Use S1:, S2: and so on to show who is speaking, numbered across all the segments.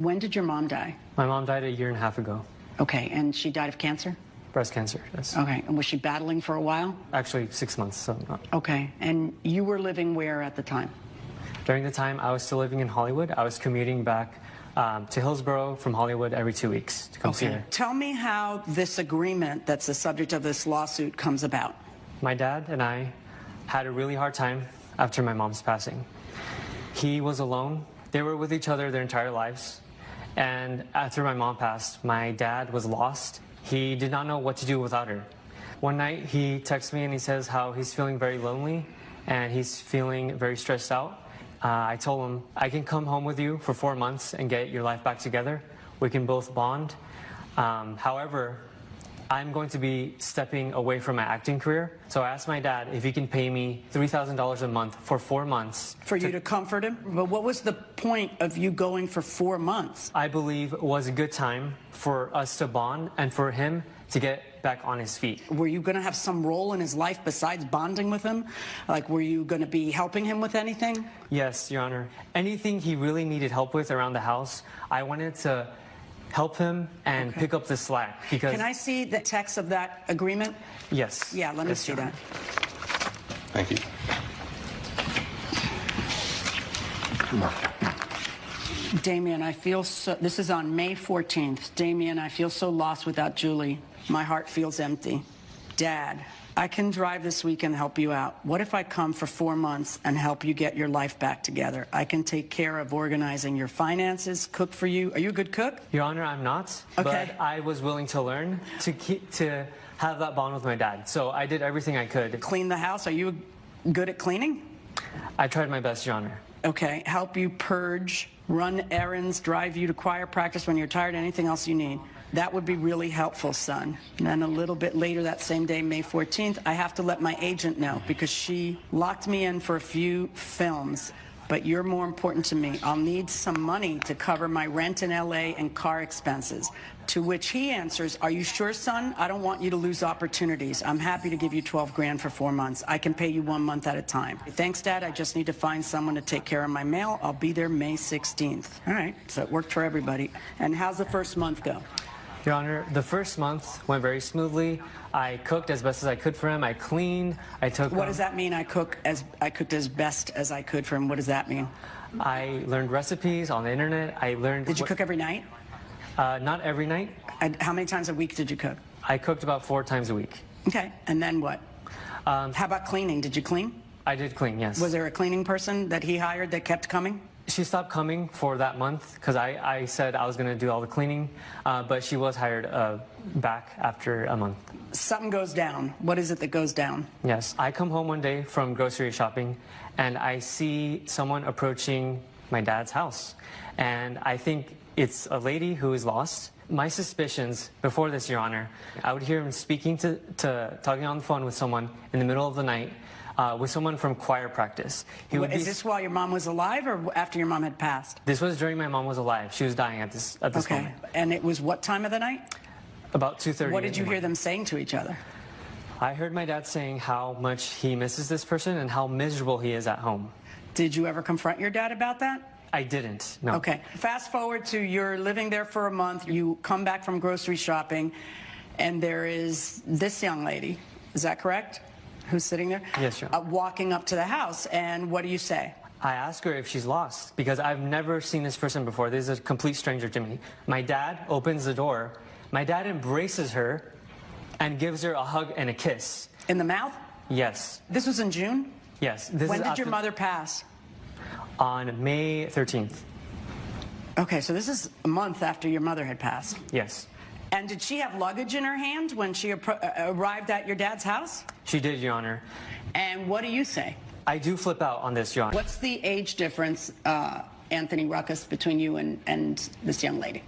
S1: When did your mom die?
S2: My mom died a year and a half ago.
S1: Okay, and she died of cancer?
S2: Breast cancer, yes.
S1: Okay, and was she battling for a while?
S2: Actually, 6 months, so not.
S1: Okay, and you were living where at the time?
S2: During the time, I was still living in Hollywood. I was commuting back to Hillsborough from Hollywood every 2 weeks to come see her.
S1: Tell me how this agreement that's the subject of this lawsuit comes about.
S2: My dad and I had a really hard time after my mom's passing. He was alone. They were with each other their entire lives. And after my mom passed, my dad was lost. He did not know what to do without her. One night, he texts me and he says how he's feeling very lonely and he's feeling very stressed out. I told him, I can come home with you for 4 months and get your life back together. We can both bond. However, I'm going to be stepping away from my acting career. So I asked my dad if he can pay me $3,000 a month for 4 months.
S1: For you to comfort him? But what was the point of you going for 4 months?
S2: I believe it was a good time for us to bond and for him to get back on his feet.
S1: Were you going to have some role in his life besides bonding with him? Like, were you going to be helping him with anything?
S2: Yes, Your Honor. Anything he really needed help with around the house, I wanted to help him and pick up the slack. Because
S1: Can I see the text of that agreement?
S2: Yes.
S1: Yeah, let me see that.
S3: Thank you.
S1: Damien, I feel so, this is on May 14th. Damien, I feel so lost without Julie. My heart feels empty. Dad, I can drive this week and help you out. What if I come for 4 months and help you get your life back together? I can take care of organizing your finances, cook for you. Are you a good cook?
S2: Your Honor, I'm not.
S1: Okay.
S2: But I was willing to learn to have that bond with my dad. So I did everything I could.
S1: Clean the house. Are you good at cleaning?
S2: I tried my best, Your Honor.
S1: Okay. Help you purge, run errands, drive you to choir practice when you're tired, anything else you need. That would be really helpful, son. And then a little bit later that same day, May 14th, I have to let my agent know because she locked me in for a few films. But you're more important to me. I'll need some money to cover my rent in LA and car expenses. To which he answers, are you sure, son? I don't want you to lose opportunities. I'm happy to give you 12 grand for 4 months. I can pay you 1 month at a time. Thanks, Dad. I just need to find someone to take care of my mail. I'll be there May 16th. All right, so it worked for everybody. And how's the first month go?
S2: Your Honor, the first month went very smoothly. I cooked as best as I could for him. I cleaned. I took.
S1: What does that mean? I cooked as best as I could for him. What does that mean?
S2: I learned recipes on the internet. I learned.
S1: Did you cook every night?
S2: Not every night.
S1: And how many times a week did you cook?
S2: I cooked about 4 times a week.
S1: Okay, and then what? How about cleaning? Did you clean?
S2: I did clean, yes.
S1: Was there a cleaning person that he hired that kept coming?
S2: She stopped coming for that month because I said I was going to do all the cleaning, but she was hired back after a month.
S1: Something goes down. What is it that goes down?
S2: Yes. I come home one day from grocery shopping, and I see someone approaching my dad's house. And I think it's a lady who is lost. My suspicions before this, Your Honor, I would hear him speaking talking on the phone with someone in the middle of the night. With someone from choir practice.
S1: Is this while your mom was alive or after your mom had passed?
S2: This was during my mom was alive. She was dying at this moment.
S1: And it was what time of the night?
S2: About 2:30.
S1: What did you hear them saying to each other?
S2: I heard my dad saying how much he misses this person and how miserable he is at home.
S1: Did you ever confront your dad about that?
S2: I didn't, no.
S1: Okay. Fast forward to you're living there for a month. You come back from grocery shopping, and there is this young lady. Is that correct? Who's sitting there?
S2: Yes, Your Honor.
S1: Walking up to the house, and what do you say?
S2: I ask her if she's lost because I've never seen this person before. This is a complete stranger to me. My dad opens the door. My dad embraces her and gives her a hug and a kiss.
S1: In the mouth?
S2: Yes.
S1: This was in June?
S2: Yes.
S1: When did your mother pass?
S2: On May 13th.
S1: Okay, so this is a month after your mother had passed.
S2: Yes.
S1: And did she have luggage in her hand when she arrived at your dad's house?
S2: She did, Your Honor.
S1: And what do you say?
S2: I do flip out on this, Your Honor.
S1: What's the age difference, Anthony Ruckus, between you and this young lady?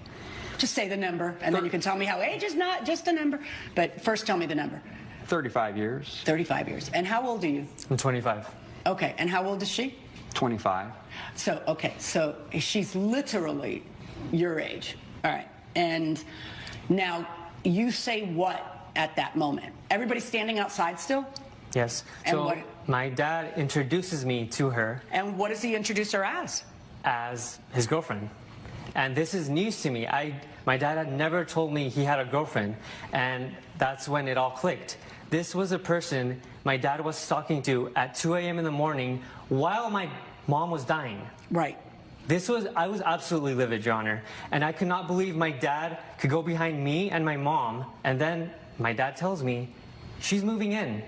S1: Just say the number, and then you can tell me how age is not just a number. But first tell me the number.
S3: 35 years.
S1: 35 years. And how old are you?
S2: I'm 25.
S1: Okay, and how old is she?
S3: 25.
S1: So, okay, so she's literally your age. All right, and now you say what at that moment? Everybody's standing outside still?
S2: Yes.
S1: And
S2: so my dad introduces me to her.
S1: And what does he introduce her as?
S2: As his girlfriend. And this is news to me. My dad had never told me he had a girlfriend, and that's when it all clicked. This was a person my dad was talking to at 2 a.m. in the morning while my mom was dying.
S1: Right.
S2: I was absolutely livid, Your Honor, and I could not believe my dad could go behind me and my mom, and then my dad tells me she's moving in.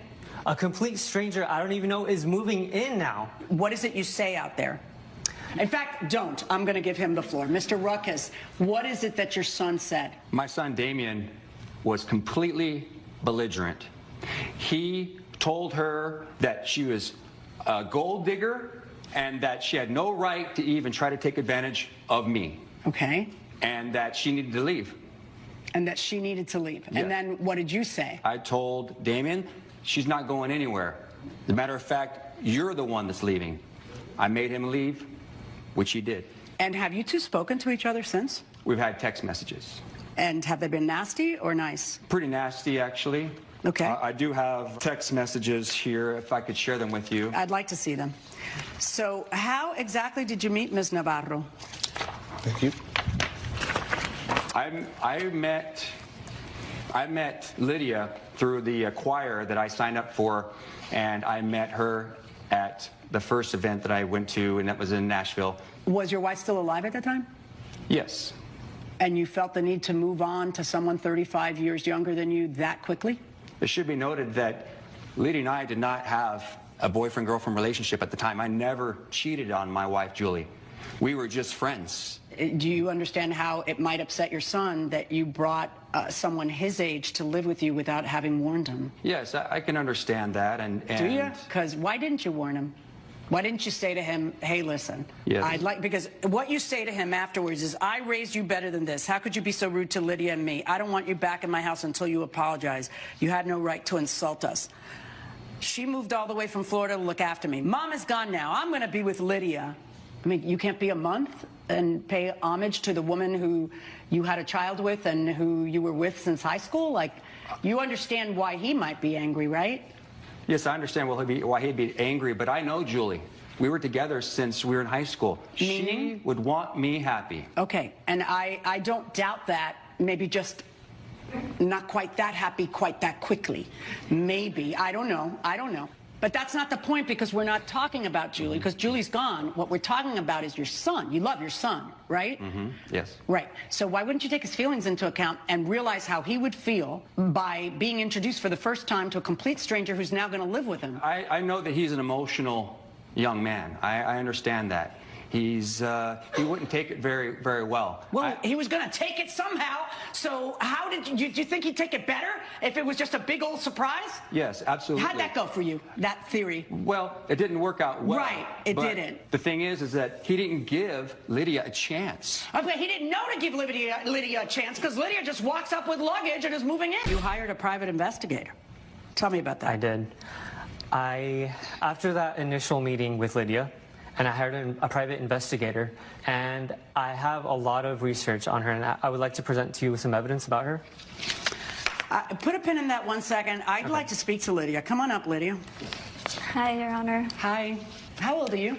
S2: A complete stranger I don't even know is moving in now.
S1: What is it you say out there? In fact, don't. I'm going to give him the floor. Mr. Ruckus, what is it that your son said?
S3: My son Damien was completely belligerent. He told her that she was a gold digger and that she had no right to even try to take advantage of me.
S1: Okay.
S3: And that she needed to leave.
S1: And that she needed to leave.
S3: Yes.
S1: And then what did you say?
S3: I told Damien she's not going anywhere. As a matter of fact, you're the one that's leaving. I made him leave, which he did.
S1: And have you two spoken to each other since?
S3: We've had text messages.
S1: And have they been nasty or nice?
S3: Pretty nasty, actually.
S1: Okay.
S3: I do have text messages here, if I could share them with you.
S1: I'd like to see them. So how exactly did you meet Ms. Navarro?
S3: Thank you. I met Lydia through the choir that I signed up for, and I met her at the first event that I went to, and that was in Nashville.
S1: Was your wife still alive at the time?
S3: Yes.
S1: And you felt the need to move on to someone 35 years younger than you that quickly?
S3: It should be noted that Lydia and I did not have a boyfriend-girlfriend relationship at the time. I never cheated on my wife, Julie. We were just friends.
S1: Do you understand how it might upset your son that you brought someone his age to live with you without having warned him?
S3: Yes, I can understand that. And
S1: Do you? Because why didn't you warn him? Why didn't you say to him, hey, listen,
S3: Yes.
S1: because what you say to him afterwards is, I raised you better than this. How could you be so rude to Lydia and me? I don't want you back in my house until you apologize. You had no right to insult us. She moved all the way from Florida to look after me. Mom is gone now. I'm going to be with Lydia. I mean, you can't be a month and pay homage to the woman who you had a child with and who you were with since high school? Like, you understand why he might be angry, right?
S3: Yes, I understand why he'd be angry, but I know Julie. We were together since we were in high school.
S1: Meaning?
S3: She would want me happy.
S1: Okay, and I don't doubt that. Maybe just not quite that happy quite that quickly. Maybe. I don't know. But that's not the point, because we're not talking about Julie, because Julie's gone. What we're talking about is your son. You love your son, right?
S3: Mm-hmm. Yes.
S1: Right. So why wouldn't you take his feelings into account and realize how he would feel by being introduced for the first time to a complete stranger who's now going to live with him?
S3: I know that he's an emotional young man. I understand that. He wouldn't take it very, very well.
S1: Well, he was going to take it somehow. So how did you think he'd take it better if it was just a big old surprise?
S3: Yes, absolutely.
S1: How'd that go for you, that theory?
S3: Well, it didn't work out well.
S1: Right, it
S3: but
S1: didn't.
S3: The thing is that he didn't give Lydia a chance.
S1: Okay, he didn't know to give Lydia a chance, because Lydia just walks up with luggage and is moving in. You hired a private investigator. Tell me about that.
S2: I did. After that initial meeting with Lydia, and I hired a private investigator, and I have a lot of research on her, and I would like to present to you with some evidence about her.
S1: Put a pin in that 1 second. I'd like to speak to Lydia. Come on up, Lydia.
S4: Hi, Your Honor.
S1: Hi. How old are you?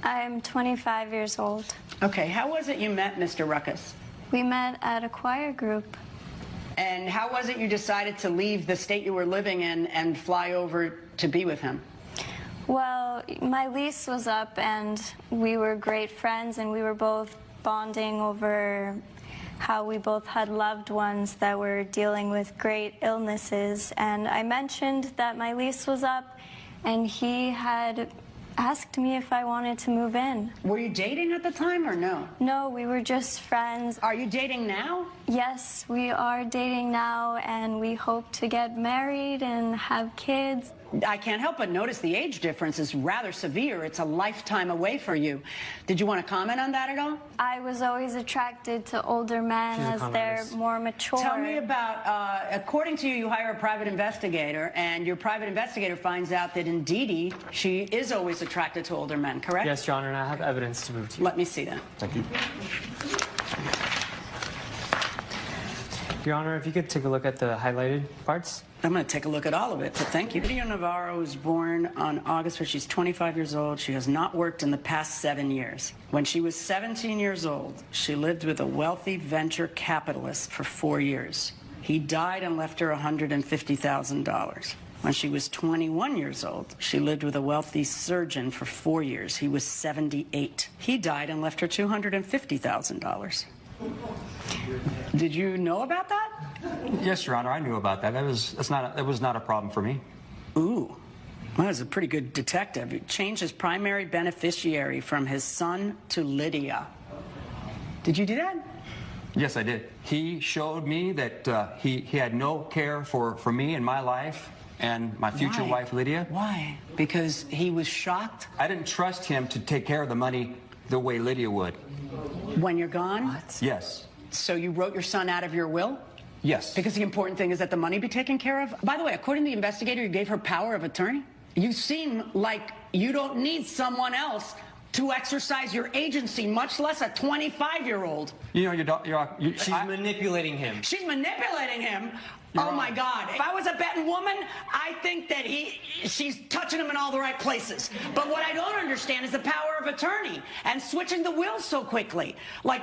S4: I'm 25 years old.
S1: Okay, how was it you met Mr. Ruckus?
S4: We met at a choir group.
S1: And how was it you decided to leave the state you were living in and fly over to be with him?
S4: Well, my lease was up and we were great friends, and we were both bonding over how we both had loved ones that were dealing with great illnesses. And I mentioned that my lease was up, and he had asked me if I wanted to move in.
S1: Were you dating at the time or no?
S4: No, we were just friends.
S1: Are you dating now?
S4: Yes, we are dating now, and we hope to get married and have kids.
S1: I can't help but notice the age difference is rather severe. It's a lifetime away for you. Did you want to comment on that at all?
S4: I was always attracted to older men
S2: She's a
S4: as they're
S2: communist.
S4: more mature.
S1: Tell me about, according to you, you hire a private investigator, and your private investigator finds out that indeed she is always attracted to older men, correct?
S2: Yes, Your Honor, and I have evidence to prove to you.
S1: Let me see that.
S3: Thank you.
S2: Your Honor, if you could take a look at the highlighted parts.
S1: I'm going to take a look at all of it, but thank you. Lydia Navarro was born on August 1st. She's 25 years old. She has not worked in the past 7 years. When she was 17 years old, she lived with a wealthy venture capitalist for 4 years. He died and left her $150,000. When she was 21 years old, she lived with a wealthy surgeon for 4 years. He was 78. He died and left her $250,000. Did you know about that?
S3: Yes, Your Honor, I knew about that. That was not a problem for me.
S1: Ooh, well, that's a pretty good detective. He changed his primary beneficiary from his son to Lydia. Did you do that?
S3: Yes, I did. He showed me that he had no care for me and my life and my future
S1: Why?
S3: wife, Lydia.
S1: Why? Because he was shocked
S3: I didn't trust him to take care of the money the way Lydia would.
S1: when you're gone?
S3: Yes.
S1: So you wrote your son out of your will?
S3: Yes.
S1: Because the important thing is that the money be taken care of? By the way, according to the investigator, you gave her power of attorney? You seem like you don't need someone else to exercise your agency, much less a 25-year-old.
S3: You know,
S2: She's manipulating him.
S1: She's manipulating him. Oh my God. If I was a betting woman, I think that she's touching him in all the right places. But what I don't understand is the power of attorney and switching the will so quickly. Like,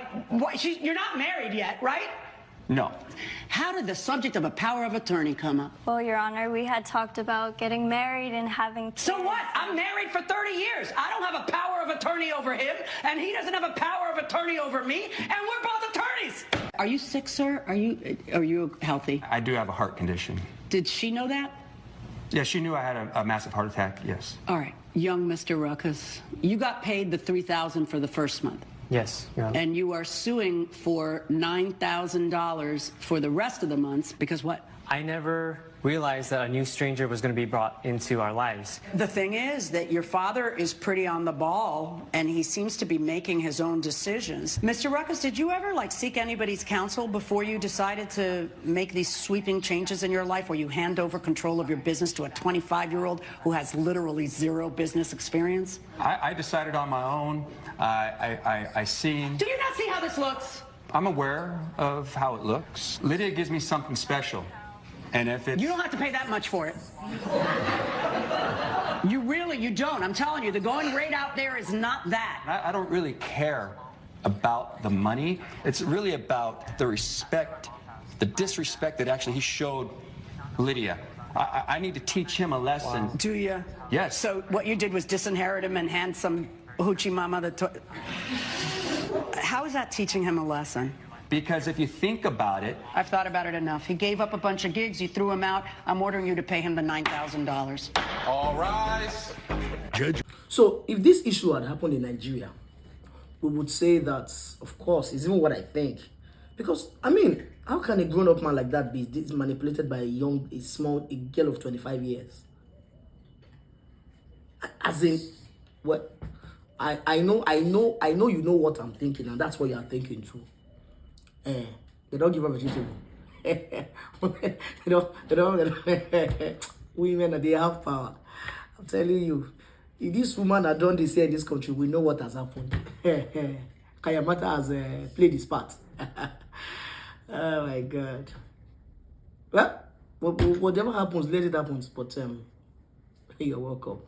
S1: you're not married yet, right?
S3: No.
S1: How did the subject of a power of attorney come up?
S4: Well, Your Honor, we had talked about getting married and having kids.
S1: So what? I'm married for 30 years. I don't have a power of attorney over him, and he doesn't have a power of attorney over me, and we're both attorneys. Are you sick, sir? Are you healthy?
S3: I do have a heart condition.
S1: Did she know that?
S3: Yeah, she knew I had a massive heart attack, yes.
S1: All right, young Mr. Ruckus, you got paid the $3,000 for the first month.
S2: Yes, Your Honor.
S1: And you are suing for $9,000 for the rest of the months because what?
S2: I never realized that a new stranger was going to be brought into our lives.
S1: The thing is that your father is pretty on the ball and he seems to be making his own decisions. Mr. Ruckus, did you ever seek anybody's counsel before you decided to make these sweeping changes in your life where you hand over control of your business to a 25-year-old who has literally zero business experience?
S3: I decided on my own. I seen.
S1: Do you not see how this looks?
S3: I'm aware of how it looks. Lydia gives me something special. And if it's...
S1: You don't have to pay that much for it. You don't. I'm telling you, the going rate out there is not that.
S3: I don't really care about the money. It's really about the respect, the disrespect that actually he showed Lydia. I need to teach him a lesson.
S1: Do you?
S3: Yes.
S1: So what you did was disinherit him and hand some hoochie mama How is that teaching him a lesson?
S3: Because if you think about it...
S1: I've thought about it enough. He gave up a bunch of gigs. You threw him out. I'm ordering you to pay him the $9,000.
S5: All rise.
S6: So if this issue had happened in Nigeria, we would say that, of course, it's even what I think. Because, I mean, how can a grown-up man like that be manipulated by a girl of 25 years? As in, what? I know you know what I'm thinking, and that's what you're thinking too. They don't give up a women, they have power. I'm telling you, if this woman had done this here in this country, we know what has happened. Kayamata has played his part. Oh my God. Well, whatever happens, let it happen. But you're welcome.